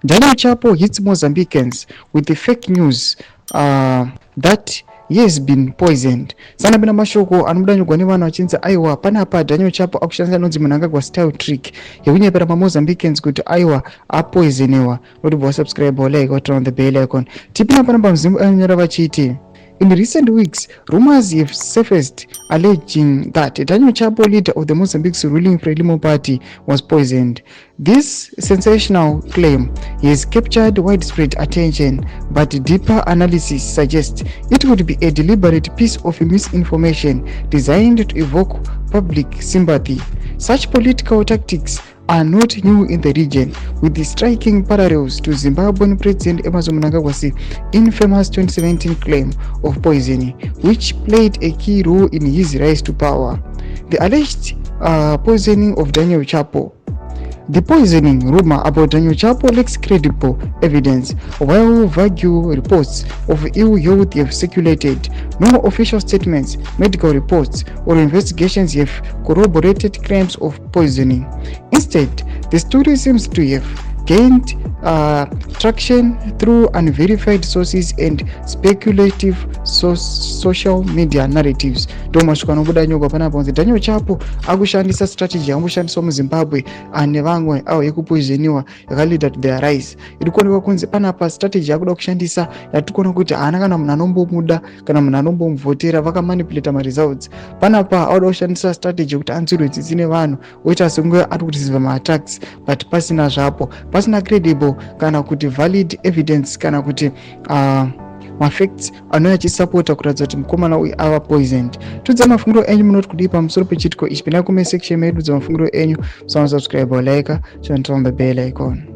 Daniel Chapo hits Mozambicans with the fake news that he has been poisoned. Sana bina mashoko anodanyirwa nevanhu vachinzi aiwa panapa Daniel Chapo akushandisa nonzi Mnangagwa style trick yekunyepera paMozambicans kuti aiwa apoisoniwa. Notibva wasubscribe like or turn on the bell icon. Tipina panapa mzimu anyora vachiti. In recent weeks, rumors have surfaced alleging that Daniel Chapo, leader of the Mozambique's ruling Frelimo party, was poisoned. This sensational claim has captured widespread attention, but deeper analysis suggests it could be a deliberate piece of misinformation designed to evoke public sympathy. Such political tactics are not new in the region, with the striking parallels to Zimbabwean President Emmerson Mnangagwa's infamous 2017 claim of poisoning, which played a key role in his rise to power. The alleged poisoning of Daniel Chapo. The poisoning rumor about Daniel Chapo lacks credible evidence. While vague reports of ill health have circulated, no official statements, medical reports, or investigations have corroborated claims of poisoning. Instead, the story seems to have gained traction through unverified sources and speculative social media narratives. Ndomashuka anobuda nyogwa panapa kuti Daniel Chapo akushandisa strategy yangoshandiswa muZimbabwe ane vamwe avo yekupoisoniwa yakalida to their rise. Iri kuonekwa kunzi panapa strategy yakuda kushandisa yatikuona kuti haana kana munhu anombomuda kana munhu anombomuvhotera vakamanipulata maresults. Panapa auda kushandisa strategy kuti anzwirwe tsitsi nevanhu oita senge ari kureceive ma-attacks but pasina zvapo, pasina credible kana kuti valid evidence kana kuti mafacts anouya achisapota kuratidza kuti mukomana uyu ava poisoned. Tudza mafungiro enyu munoti kudii pamusoro pechitiko ichi. Pinai comment section medu dza mafungiro enyu, subscribe or like, turn on the bell icon.